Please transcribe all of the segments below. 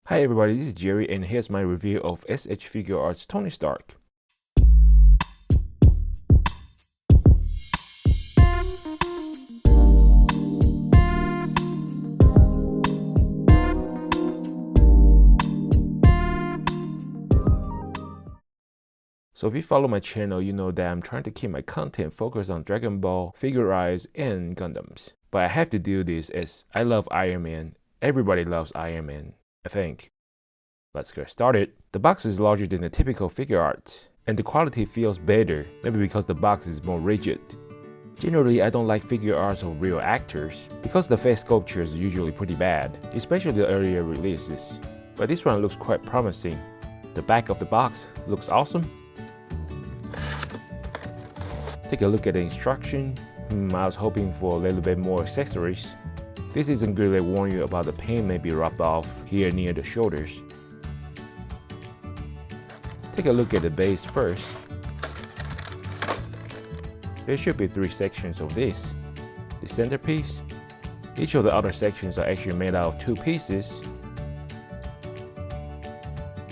Hi everybody, this is Jerry and here's my review of SH Figuarts Tony Stark. So if you follow my channel, you know that I'm trying to keep my content focused on Dragon Ball, Figuarts, and Gundams. But I have to do this as I love Iron Man. Everybody loves Iron Man, I think. Let's get started. The box is larger than the typical Figuarts, and the quality feels better, maybe because the box is more rigid. Generally, I don't like Figuarts of real actors, because the face sculpture is usually pretty bad, especially the earlier releases. But this one looks quite promising. The back of the box looks awesome. Take a look at the instruction. I was hoping for a little bit more accessories. This isn't really warn you about the paint may be rubbed off here near the shoulders. Take a look at the base first. There should be 3 sections of this. The centerpiece. Each of the other sections are actually made out of 2 pieces.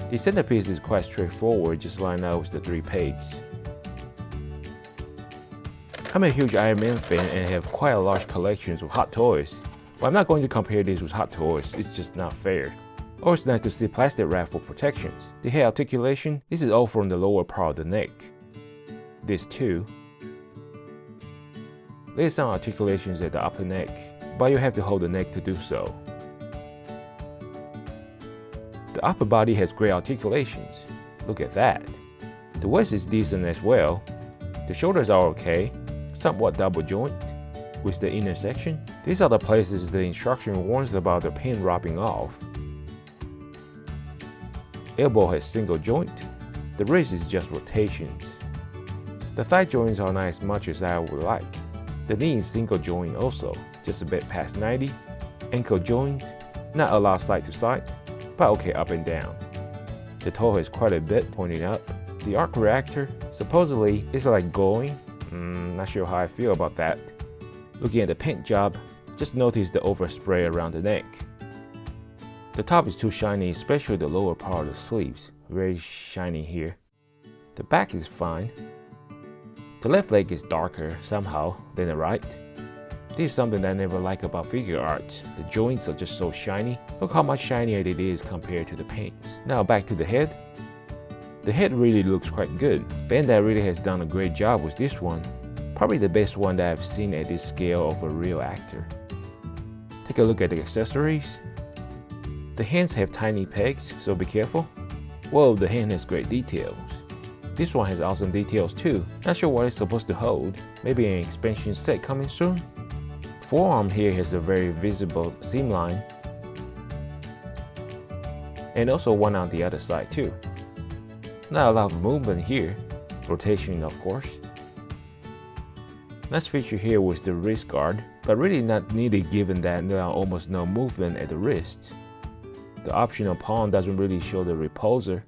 The centerpiece is quite straightforward, just line out with the 3 pegs. I'm a huge Iron Man fan and have quite a large collection of hot toys. But I'm not going to compare this with hot toys, it's just not fair. Oh, it's nice to see plastic wrap for protections. The head articulation, this is all from the lower part of the neck. This too. There's some articulations at the upper neck, but you have to hold the neck to do so. The upper body has great articulations. Look at that. The waist is decent as well. The shoulders are okay, somewhat double joint. With the inner section, these are the places the instruction warns about the paint rubbing off. Elbow has single joint. The wrist is just rotations. The thigh joints are not as much as I would like. The knee is single joint also, just a bit past 90. Ankle joint, not a lot side to side, but okay up and down. The toe has quite a bit pointing up. The arc reactor supposedly is like glowing. Not sure how I feel about that. Looking at the paint job, just notice the overspray around the neck. The top is too shiny, especially the lower part of the sleeves. Very shiny here. The back is fine. The left leg is darker somehow than the right. This is something that I never like about Figuarts. The joints are just so shiny. Look how much shinier it is compared to the paints. Now back to the head. The head really looks quite good. Bandai really has done a great job with this one. Probably the best one that I've seen at this scale of a real actor. Take a look at the accessories. The hands have tiny pegs, so be careful. Whoa, the hand has great details. This one has awesome details too. Not sure what it's supposed to hold. Maybe an expansion set coming soon? Forearm here has a very visible seam line. And also one on the other side too. Not a lot of movement here. Rotation of course. Nice feature here was the wrist guard, but really not needed given that there are almost no movement at the wrist. The optional palm doesn't really show the repulsor.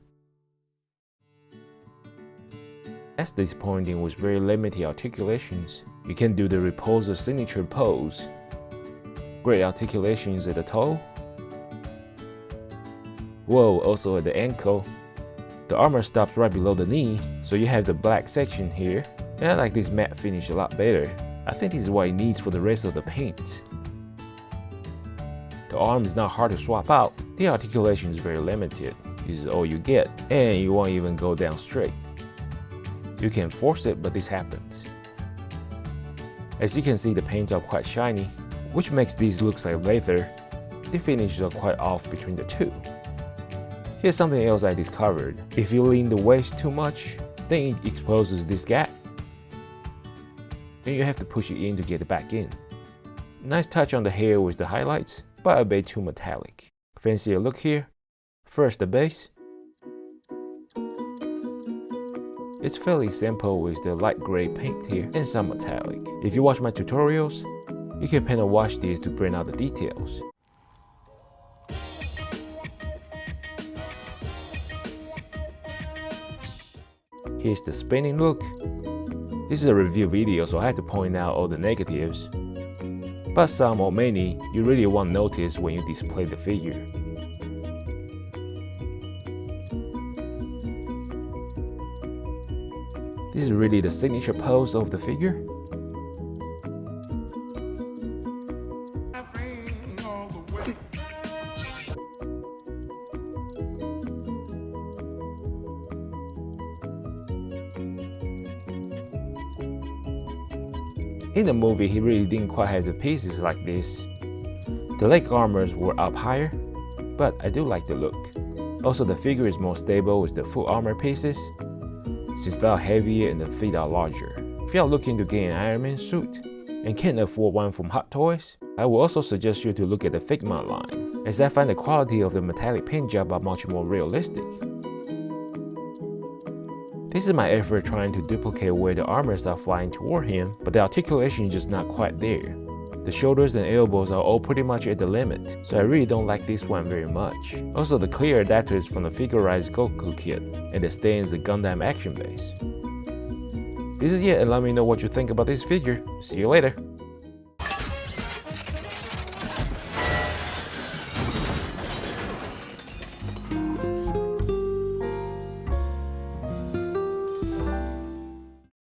That's disappointing with very limited articulations. You can do the repulsor signature pose. Great articulations at the toe. Whoa, also at the ankle. The armor stops right below the knee, so you have the black section here. And I like this matte finish a lot better. I think this is what it needs for the rest of the paint. The arm is not hard to swap out. The articulation is very limited. This is all you get, and you won't even go down straight. You can force it, but this happens. As you can see, the paints are quite shiny, which makes these look like leather. The finishes are quite off between the two. Here's something else I discovered. If you lean the waist too much, then it exposes this gap. And you have to push it in to get it back in. Nice touch on the hair with the highlights, but a bit too metallic. Fancier look here. First the base. It's fairly simple with the light gray paint here and some metallic. If you watch my tutorials, you can paint or wash these to bring out the details. Here's the spinning look. This is a review video, so I have to point out all the negatives. But some or many you really won't notice when you display the figure. This is really the signature pose of the figure. In the movie, he really didn't quite have the pieces like this. The leg armors were up higher, but I do like the look. Also, the figure is more stable with the full armor pieces, since they are heavier and the feet are larger. If you are looking to get an Iron Man suit and can't afford one from Hot Toys, I will also suggest you to look at the Figma line, as I find the quality of the metallic paint job are much more realistic. This is my effort trying to duplicate where the armors are flying toward him, but the articulation is just not quite there. The shoulders and elbows are all pretty much at the limit, so I really don't like this one very much. Also, the clear adapter is from the Figuarts Goku kit, and the stand is the Gundam action base. This is it, and let me know what you think about this figure. See you later!